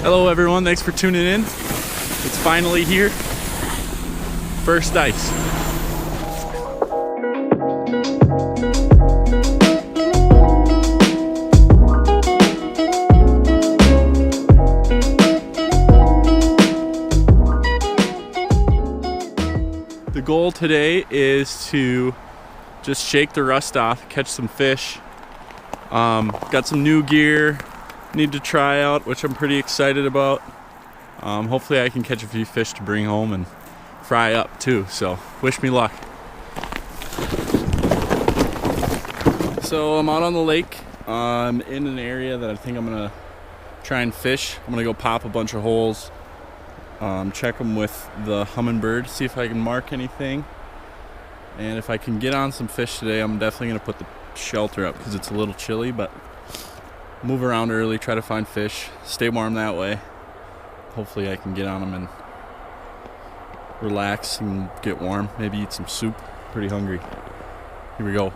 Hello everyone, thanks for tuning in. It's finally here. First ice. The goal today is to just shake the rust off, catch some fish. Got some new gear need to try out, which I'm pretty excited about. Hopefully I can catch a few fish to bring home and fry up too, so wish me luck. So I'm out on the lake. I'm in an area that I think I'm gonna try and fish. I'm gonna go pop a bunch of holes, check them with the hummingbird, see if I can mark anything. And if I can get on some fish today, I'm definitely gonna put the shelter up because it's a little chilly, but move around early, try to find fish, stay warm that way. Hopefully I can get on them and relax and get warm, maybe eat some soup. Pretty hungry. Here we go.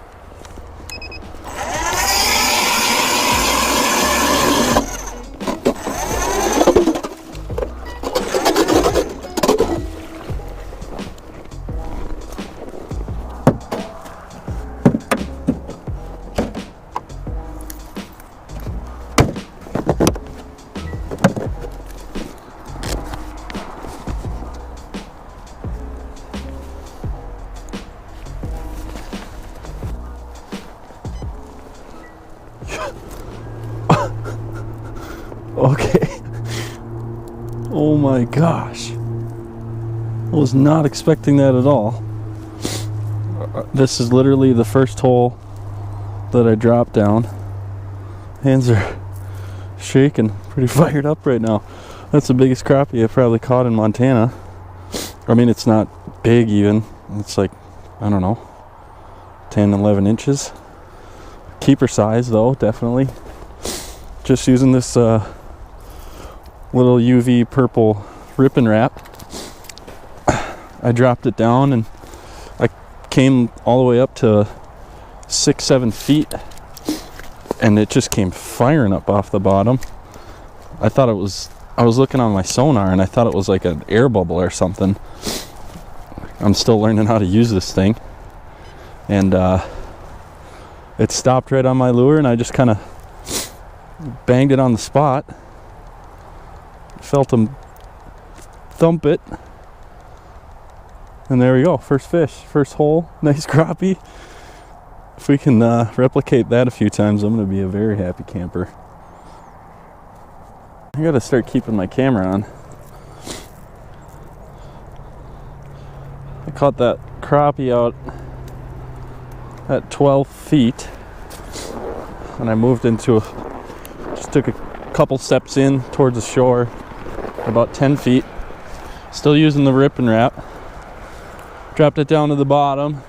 Okay. Oh my gosh. I was not expecting that at all. This is literally the first hole that I dropped down. Hands are shaking, pretty fired up right now. That's the biggest crappie I've probably caught in Montana. I mean, it's not big even. It's like, I don't know, 10, 11 inches. Keeper size though, definitely. Just using this little UV purple rip and wrap. I dropped it down and I came all the way up to 6-7 feet and it just came firing up off the bottom. I was looking on my sonar and I thought it was like an air bubble or something. I'm still learning how to use this thing, and it stopped right on my lure and I just kind of banged it on the spot. Felt him thump it, and there we go. First fish, first hole, nice crappie. If we can replicate that a few times, I'm gonna be a very happy camper. I gotta start keeping my camera on. I caught that crappie out at 12 feet and I moved into just took a couple steps in towards the shore, about 10 feet, still using the rip and wrap. Dropped it down to the bottom,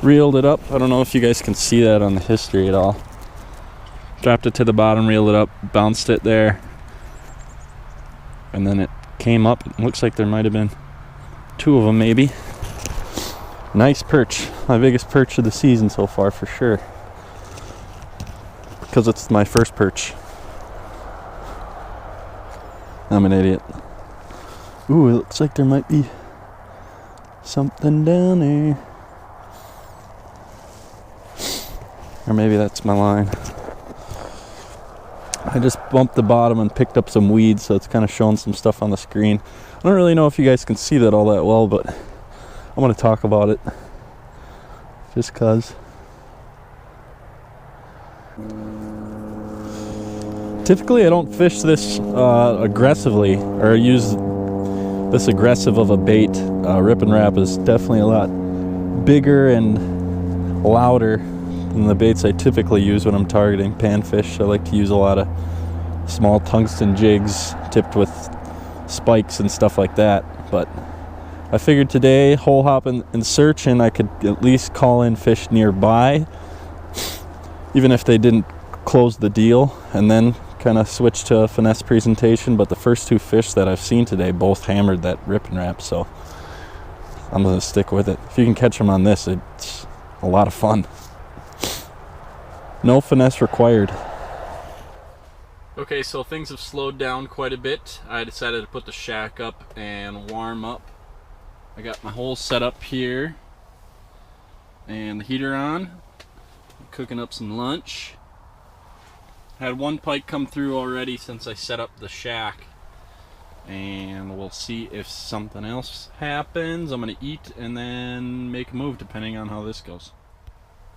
reeled it up. I don't know if you guys can see that on the history at all. Dropped it to the bottom, reeled it up, bounced it there, and then it came up. It looks like there might have been 2 of them maybe. Nice perch, my biggest perch of the season so far for sure, because it's my first perch. I'm an idiot. Ooh, it looks like there might be something down there. Or maybe that's my line. I just bumped the bottom and picked up some weeds, so it's kind of showing some stuff on the screen. I don't really know if you guys can see that all that well, but I'm going to talk about it just cause. Typically I don't fish this aggressively, or use this aggressive of a bait. Rip and wrap is definitely a lot bigger and louder than the baits I typically use when I'm targeting panfish. I like to use a lot of small tungsten jigs tipped with spikes and stuff like that, but I figured today, hole hopping and searching, I could at least call in fish nearby, even if they didn't close the deal, and then kind of switch to a finesse presentation. But the first 2 fish that I've seen today both hammered that rip and wrap, so I'm gonna stick with it. If you can catch them on this, it's a lot of fun. No finesse required. Okay, so things have slowed down quite a bit. I decided to put the shack up and warm up. I got my whole setup here and the heater on. I'm cooking up some lunch. Had one pike come through already since I set up the shack, and we'll see if something else happens. I'm gonna eat and then make a move depending on how this goes.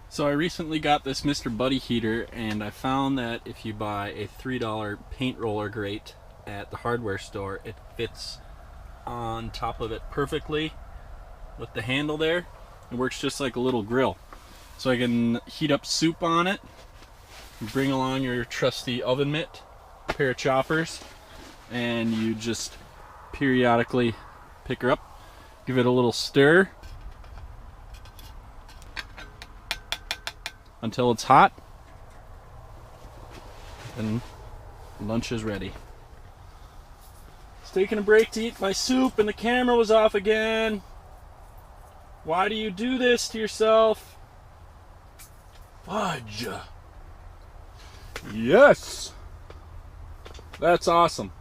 So I recently got this Mr. Buddy heater, and I found that if you buy a $3 paint roller grate at the hardware store, it fits on top of it perfectly with the handle there. It works just like a little grill. So I can heat up soup on it, bring along your trusty oven mitt, a pair of choppers, and you just periodically pick her up, give it a little stir until it's hot, and lunch is ready. Just taking a break to eat my soup and the camera was off again. Why do you do this to yourself? Fudge. Yes! That's awesome.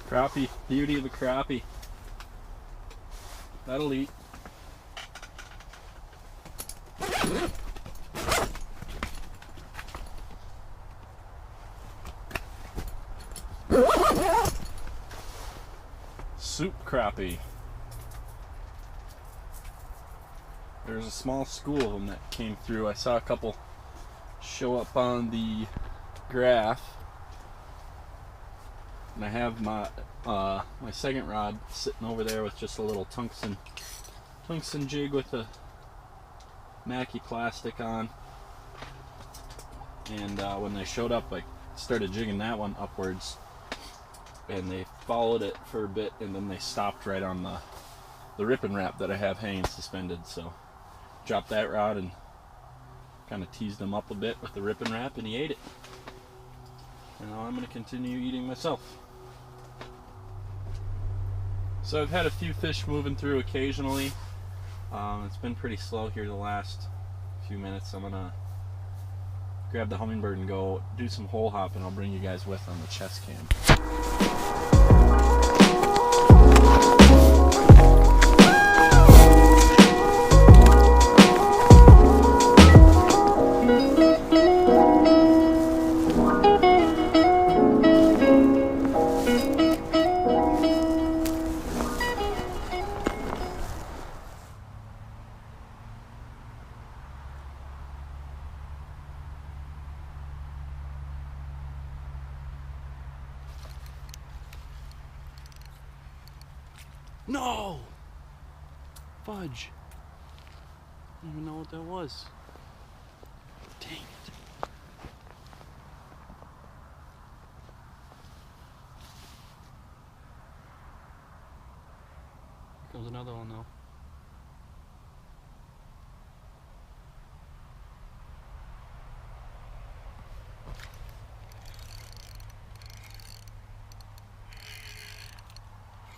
Crappie, beauty of the crappie. That'll eat. Soup crappie. There's a small school of them that came through. I saw a couple show up on the graph, and I have my my second rod sitting over there with just a little tungsten jig with a Mackie plastic on, and when they showed up, I started jigging that one upwards, and they followed it for a bit, and then they stopped right on the ripping wrap that I have hanging suspended. So dropped that rod and kind of teased him up a bit with the ripping wrap, and he ate it. And now I'm going to continue eating myself. So I've had a few fish moving through occasionally. It's been pretty slow here the last few minutes. I'm going to grab the hummingbird and go do some hole hopping. I'll bring you guys with on the chest cam. No! Fudge. I don't even know what that was. Dang it. Here comes another one though.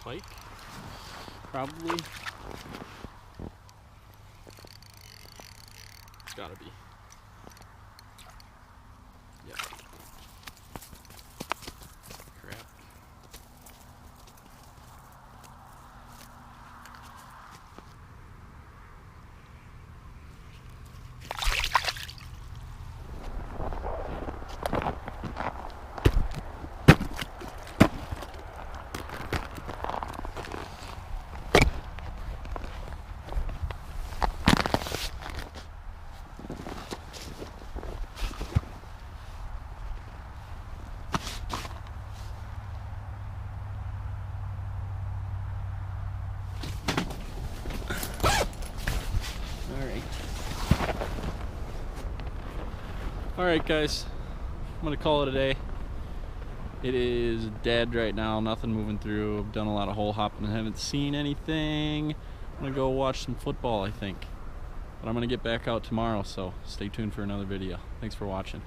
Pike? Probably. It's gotta be. Yep. Crap. Alright guys, I'm going to call it a day. It is dead right now, nothing moving through. I've done a lot of hole hopping and haven't seen anything. I'm going to go watch some football, I think. But I'm going to get back out tomorrow, so stay tuned for another video. Thanks for watching.